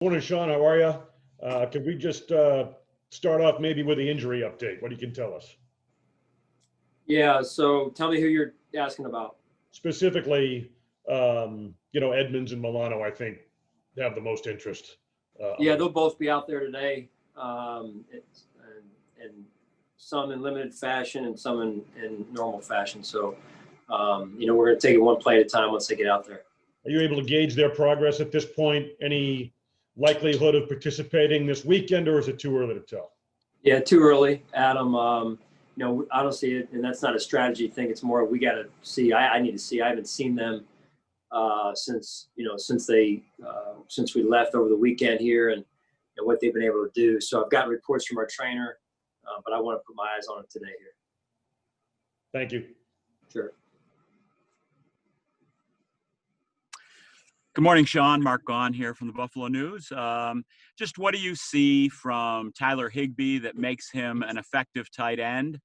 Morning, Sean. How are you? Can we just start off maybe with the injury update? What you can tell us? Yeah, so tell me who you're asking about. Specifically, Edmonds and Milano, I think, have the most interest. Yeah, they'll both be out there today, and some in limited fashion and some in normal fashion. So, we're going to take it one play at a time once they get out there. Are you able to gauge their progress at this point? Any likelihood of participating this weekend, or is it too early to tell? Yeah, too early, Adam. I don't see it, and that's not a strategy thing. It's more we got to see. I need to see. I haven't seen them since we left over the weekend here, and what they've been able to do. So I've gotten reports from our trainer, but I want to put my eyes on it today here. Thank you. Sure. Good morning, Sean. Mark Gaughan here from the Buffalo News. Just what do you see from Tyler Higbee that makes him an effective tight end?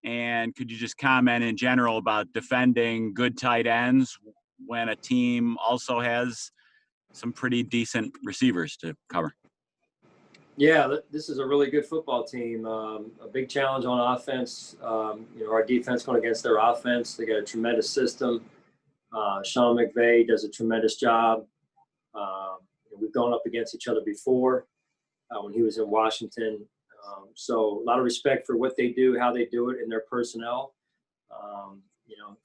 And could you just comment in general about defending good tight ends when a team also has some pretty decent receivers to cover? Yeah, this is a really good football team. A big challenge on offense. Our defense going against their offense. They got a tremendous system. Sean McVay does a tremendous job. We've gone up against each other before when he was in Washington. So a lot of respect for what they do, how they do it, and their personnel.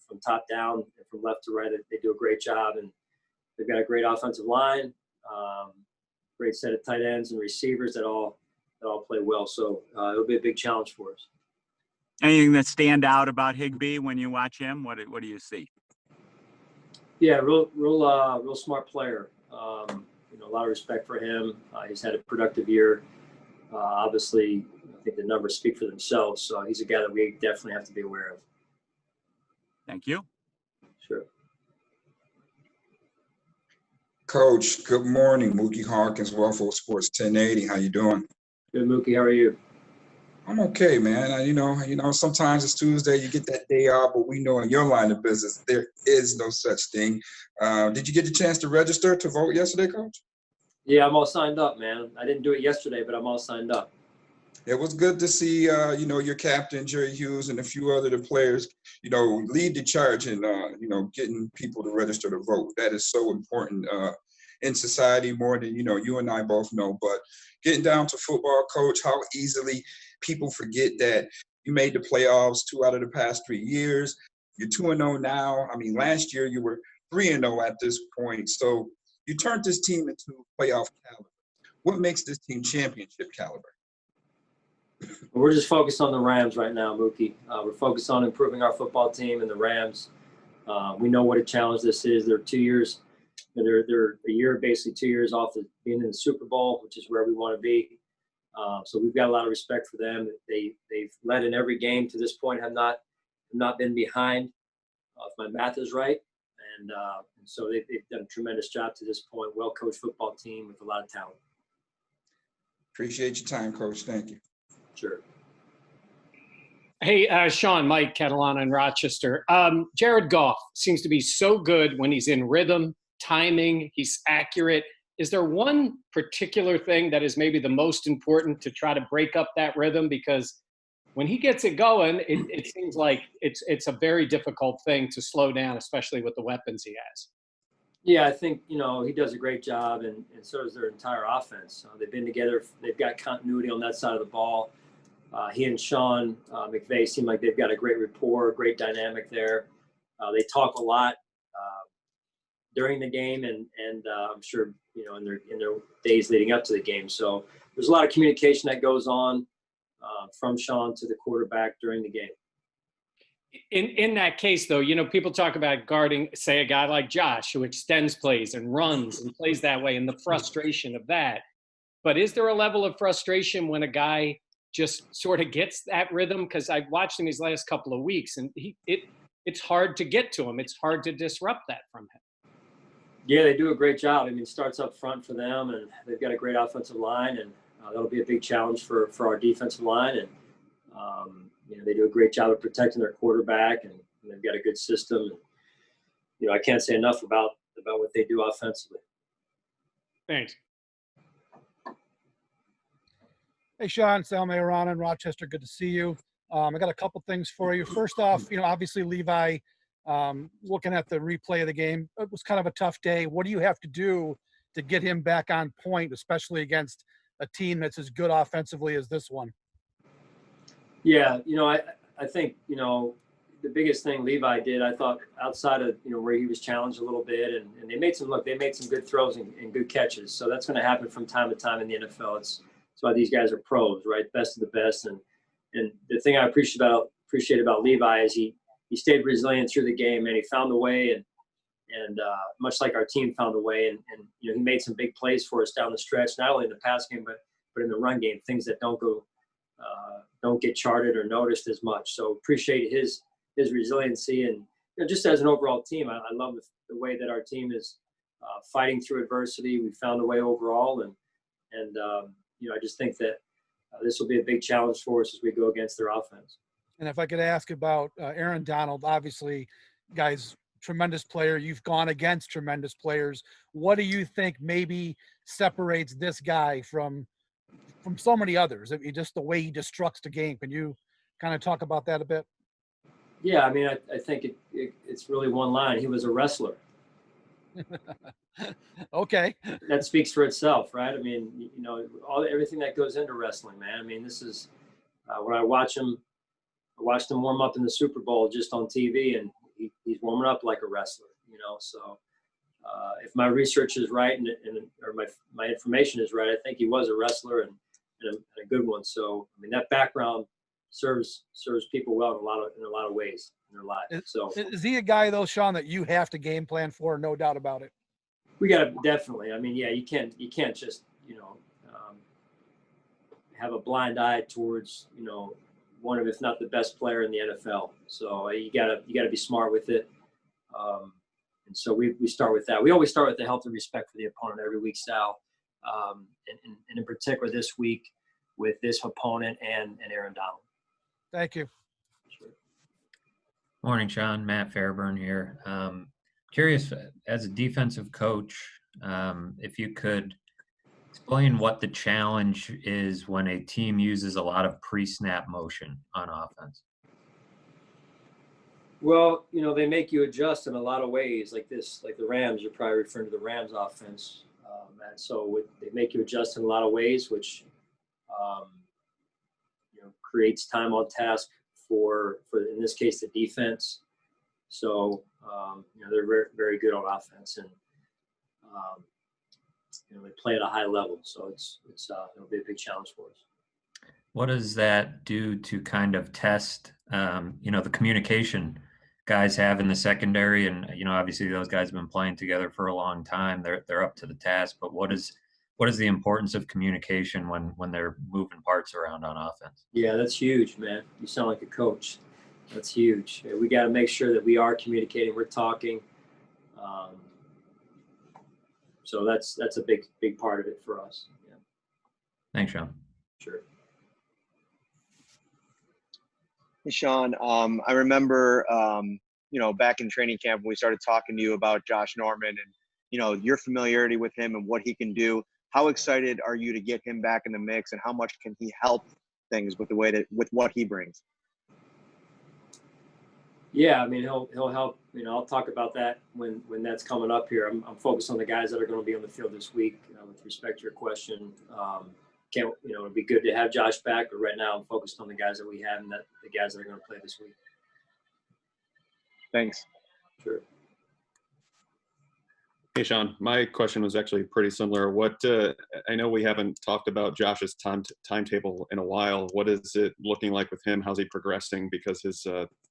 From top down and from left to right, they do a great job. And they've got a great offensive line, great set of tight ends and receivers that all play well. So it'll be a big challenge for us. Anything that stand out about Higbee when you watch him? What do you see? Yeah, real smart player. A lot of respect for him. He's had a productive year. Obviously, I think the numbers speak for themselves. So he's a guy that we definitely have to be aware of. Thank you. Sure. Coach, good morning. Mookie Hawkins, Waffle Sports 1080. How you doing? Good, Mookie. How are you? I'm okay, man. Sometimes it's Tuesday, you get that day off, but we know in your line of business, there is no such thing. Did you get the chance to register to vote yesterday, Coach? Yeah, I'm all signed up, man. I didn't do it yesterday, but I'm all signed up. It was good to see, your captain, Jerry Hughes, and a few other players, lead the charge in, getting people to register to vote. That is so important in society more than, you and I both know. But getting down to football, Coach, how easily people forget that you made the playoffs 2 out of the past 3 years. You're 2-0 now. I mean, last year you were 3-0 at this point. So you turned this team into playoff caliber. What makes this team championship caliber? We're just focused on the Rams right now, Mookie. We're focused on improving our football team and the Rams. We know what a challenge this is. They're 2 years. They're a year, basically 2 years off of being in the Super Bowl, which is where we want to be. So we've got a lot of respect for them. They've led in every game to this point, have not been behind, if my math is right. And so they've done a tremendous job to this point. Well-coached football team with a lot of talent. Appreciate your time, Coach. Thank you. Sure. Hey, Sean, Mike Catalana in Rochester. Jared Goff seems to be so good when he's in rhythm, timing, he's accurate. Is there one particular thing that is maybe the most important to try to break up that rhythm? Because when he gets it going, it seems like it's a very difficult thing to slow down, especially with the weapons he has. Yeah, I think, he does a great job, and so does their entire offense. They've been together. They've got continuity on that side of the ball. He and Sean McVay seem like they've got a great rapport, great dynamic there. They talk a lot during the game, and I'm sure, in their days leading up to the game. So there's a lot of communication that goes on from Sean to the quarterback during the game. In that case, though, people talk about guarding, say, a guy like Josh who extends plays and runs and plays that way and the frustration of that. But is there a level of frustration when a guy just sort of gets that rhythm? Because I've watched him these last couple of weeks, and it's hard to get to him. It's hard to disrupt that from him. Yeah, they do a great job. I mean, it starts up front for them, and they've got a great offensive line, and that'll be a big challenge for our defensive line. And they do a great job of protecting their quarterback, and they've got a good system. And, I can't say enough about what they do offensively. Thanks. Hey, Sean, Sal Mayorana in Rochester. Good to see you. I got a couple things for you. First off, obviously Levi, looking at the replay of the game, it was kind of a tough day. What do you have to do to get him back on point, especially against a team that's as good offensively as this one? Yeah, I think, the biggest thing Levi did, I thought, outside of, where he was challenged a little bit, and they made some good throws and good catches. So that's going to happen from time to time in the NFL. That's why these guys are pros, right? Best of the best. And the thing I appreciate about Levi is he stayed resilient through the game, and he found a way, and much like our team found a way, and he made some big plays for us down the stretch, not only in the pass game, but in the run game, things that don't get charted or noticed as much. So appreciate his resiliency, and just as an overall team, I love the way that our team is fighting through adversity. We found a way overall, and I just think that this will be a big challenge for us as we go against their offense. And if I could ask about Aaron Donald, obviously, guys, tremendous player. You've gone against tremendous players. What do you think maybe separates this guy from so many others? Just the way he destructs the game. Can you kind of talk about that a bit? Yeah, I mean, I think it's really one line. He was a wrestler. Okay. That speaks for itself, right? I mean, everything that goes into wrestling, man. I mean, this is when I watched him warm up in the Super Bowl just on TV, and he's warming up like a wrestler, So if my research is right or my information is right, I think he was a wrestler and a good one. So I mean, that background serves people well in a lot of ways in their lives. So is he a guy though, Sean, that you have to game plan for? No doubt about it. We got to definitely. I mean, yeah, you can't just have a blind eye towards one of, if not the best player in the NFL. So you gotta be smart with it. And so we start with that. We always start with the health and respect for the opponent every week, Sal, and in particular this week with this opponent and Aaron Donald. Thank you. Sure. Morning, Sean. Matt Fairburn here. Curious, as a defensive coach, if you could explain what the challenge is when a team uses a lot of pre-snap motion on offense. Well, they make you adjust in a lot of ways, like the Rams. You're probably referring to the Rams offense, Matt. So they make you adjust in a lot of ways, which creates time on task for in this case the defense. So they're very, very good on offense, and they play at a high level. So it'll be a big challenge for us. What does that do to kind of test, the communication guys have in the secondary? And, obviously those guys have been playing together for a long time. They're up to the task, but what is the importance of communication when they're moving parts around on offense? Yeah, that's huge, man. You sound like a coach. That's huge. We got to make sure that we are communicating. We're talking. So that's a big part of it for us. Yeah. Thanks, Sean. Sure. Hey, Sean, I remember, back in training camp when we started talking to you about Josh Norman and, your familiarity with him and what he can do. How excited are you to get him back in the mix, and how much can he help things with with what he brings? Yeah, I mean, he'll help. I'll talk about that when that's coming up here. I'm focused on the guys that are going to be on the field this week. With respect to your question, it'd be good to have Josh back, but right now I'm focused on the guys that we have and the guys that are going to play this week. Thanks. Sure. Hey, Sean, my question was actually pretty similar. I know we haven't talked about Josh's timetable in a while. What is it looking like with him? How's he progressing? Because his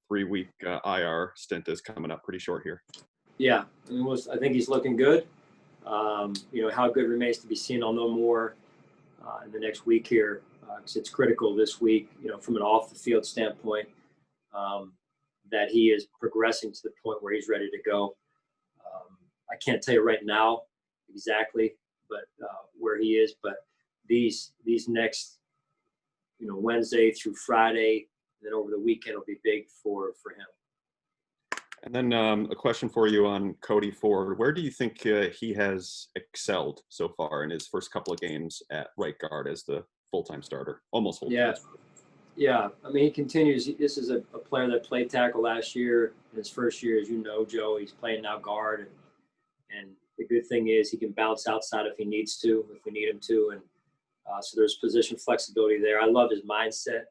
3-week IR stint is coming up pretty short here. Yeah, I think he's looking good. How good remains to be seen. I'll know more in the next week here, because it's critical this week, from an off the field standpoint, that he is progressing to the point where he's ready to go. I can't tell you right now exactly, but where he is. But these next, Wednesday through Friday, and then over the weekend will be big for him. And then a question for you on Cody Ford. Where do you think he has excelled so far in his first couple of games at right guard as the full-time starter, almost full-time. Yeah. Yeah. I mean, he continues. This is a player that played tackle last year. In his first year, as you know, Joe, he's playing now guard. And the good thing is he can bounce outside if he needs to, if we need him to. And so there's position flexibility there. I love his mindset,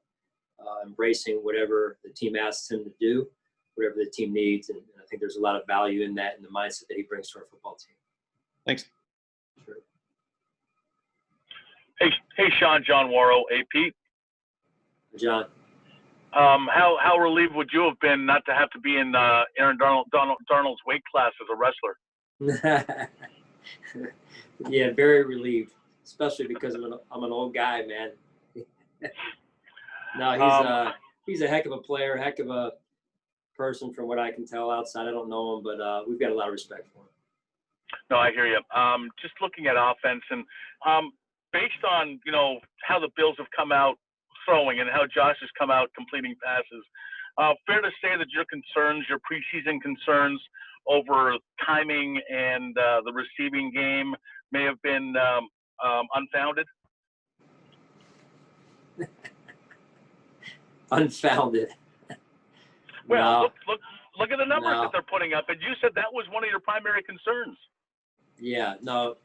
embracing whatever the team asks him to do, whatever the team needs. And I think there's a lot of value in that and the mindset that he brings to our football team. Thanks. Sure. Hey, Sean, John Warrow, AP. John. How relieved would you have been not to have to be in Aaron Darnold's weight class as a wrestler? Yeah, very relieved, especially because I'm an old guy, man. No, he's a heck of a player, heck of a person from what I can tell outside. I don't know him, but we've got a lot of respect for him. No, I hear you. Just looking at offense and based on, how the Bills have come out throwing and how Josh has come out completing passes, fair to say that your preseason concerns over timing and the receiving game may have been unfounded? Unfounded. Well, no. Look at the numbers No. that they're putting up, and you said that was one of your primary concerns. Yeah, no,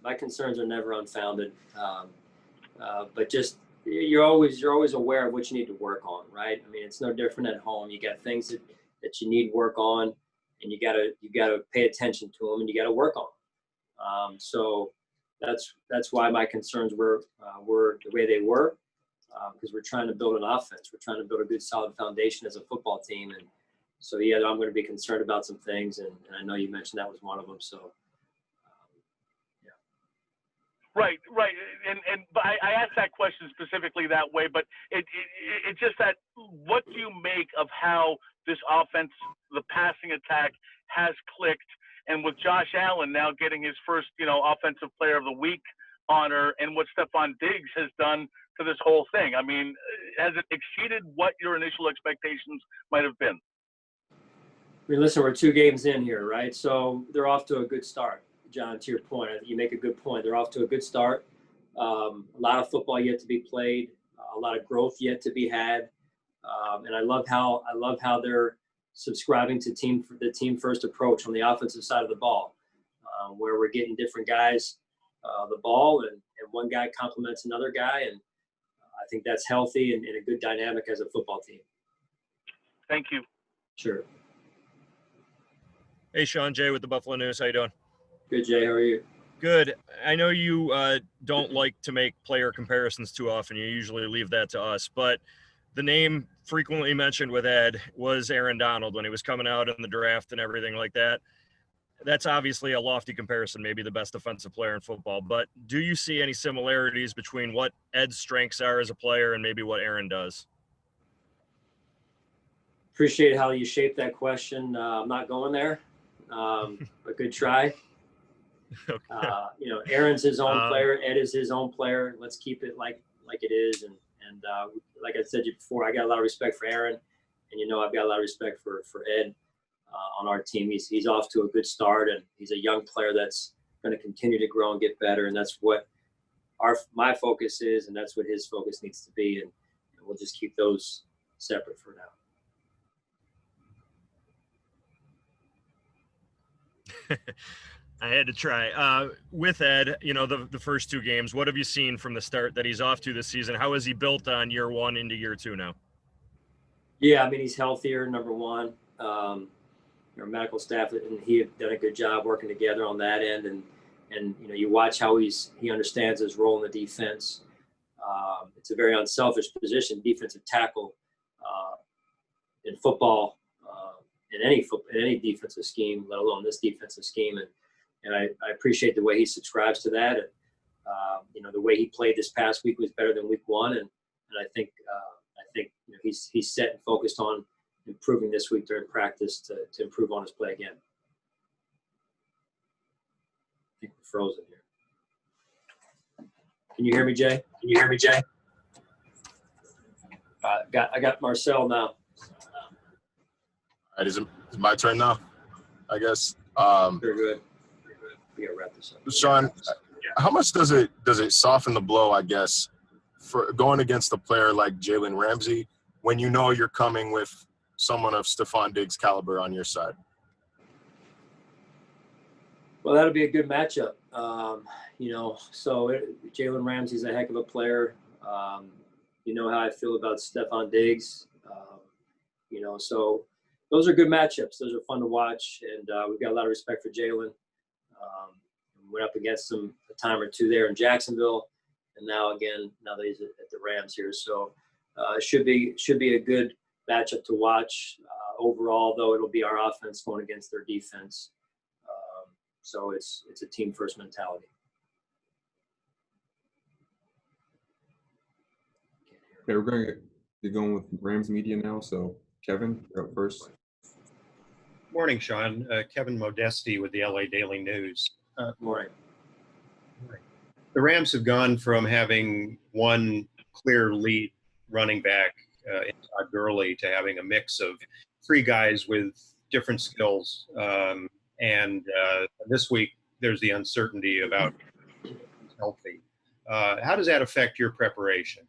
my concerns are never unfounded. But just you're always aware of what you need to work on, right? I mean, it's no different at home. You got things that you need work on, and you gotta pay attention to them, and you gotta work on them. So that's why my concerns were the way they were, because we're trying to build an offense. We're trying to build a good, solid foundation as a football team, and so yeah, I'm going to be concerned about some things, and I know you mentioned that was one of them. So. Right, but I asked that question specifically that way. But it's just that what do you make of how this offense, the passing attack, has clicked, and with Josh Allen now getting his first, Offensive Player of the Week honor, and what Stephon Diggs has done to this whole thing? I mean, has it exceeded what your initial expectations might have been? I mean, listen, we're 2 games in here, right? So they're off to a good start. John, to your point, you make a good point. They're off to a good start. A lot of football yet to be played, a lot of growth yet to be had, and I love how they're subscribing to the team first approach on the offensive side of the ball, where we're getting different guys the ball, and one guy complements another guy, and I think that's healthy and a good dynamic as a football team. Thank you. Sure. Hey, Sean, Jay with the Buffalo News. How you doing? Good, Jay. How are you? Good. I know you don't like to make player comparisons too often. You usually leave that to us. But the name frequently mentioned with Ed was Aaron Donald when he was coming out in the draft and everything like that. That's obviously a lofty comparison, maybe the best defensive player in football. But do you see any similarities between what Ed's strengths are as a player and maybe what Aaron does? Appreciate how you shaped that question. I'm not going there, but good try. Okay. Aaron's his own player. Ed is his own player. Let's keep it like it is. And like I said to you before, I got a lot of respect for Aaron, and I've got a lot of respect for Ed on our team. He's off to a good start, and he's a young player that's going to continue to grow and get better. And that's what my focus is, and that's what his focus needs to be. And we'll just keep those separate for now. I had to try. With Ed, the first 2 games, what have you seen from the start that he's off to this season? How has he built on year 1 into year 2 now? Yeah, I mean, he's healthier, number one. Our medical staff and he have done a good job working together on that end. And you watch how he understands his role in the defense. It's a very unselfish position, defensive tackle in football, in any defensive scheme, let alone this defensive scheme. And I appreciate the way he subscribes to that. And, the way he played this past week was better than week 1. And I think he's set and focused on improving this week during practice to improve on his play again. I think we're frozen here. Can you hear me, Jay? I got Marcel now. All right, is it my turn now? I guess. Very good. We gotta wrap this up. Sean, how much does it soften the blow, I guess, for going against a player like Jalen Ramsey when you know you're coming with someone of Stephon Diggs' caliber on your side? Well, that'll be a good matchup. Jalen Ramsey's a heck of a player. You know how I feel about Stephon Diggs. So those are good matchups. Those are fun to watch, and we've got a lot of respect for Jalen. Went up against him a time or two there in Jacksonville, and now that he's at the Rams here. So it should be a good matchup to watch. Overall, though, it'll be our offense going against their defense. So it's a team first mentality. Okay, we're going to be going with Rams media now. So Kevin, you're up first. Morning, Sean. Kevin Modesti with the LA Daily News. Morning. The Rams have gone from having one clear lead running back in Todd Gurley to having a mix of three guys with different skills. And this week, there's the uncertainty about who's healthy. How does that affect your preparation?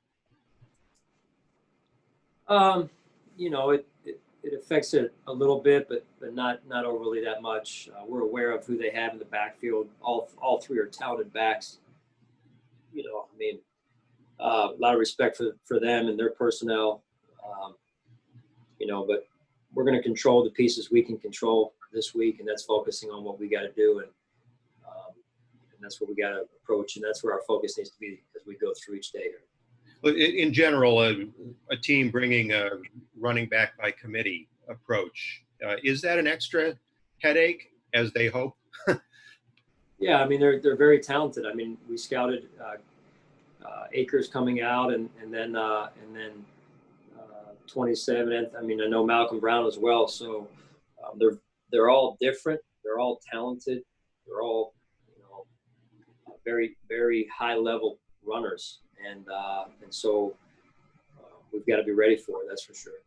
It affects it a little bit, but not overly that much. We're aware of who they have in the backfield. All three are talented backs. A lot of respect for them and their personnel. But we're going to control the pieces we can control this week, and that's focusing on what we got to do, and that's what we got to approach, and that's where our focus needs to be as we go through each day here. But in general, a team bringing a running back by committee approach, is that an extra headache as they hope? Yeah, they're very talented. We scouted Akers coming out, and then 27. I know Malcolm Brown as well. So they're all different. They're all talented. They're all very, very high level runners, and so we've got to be ready for it. That's for sure.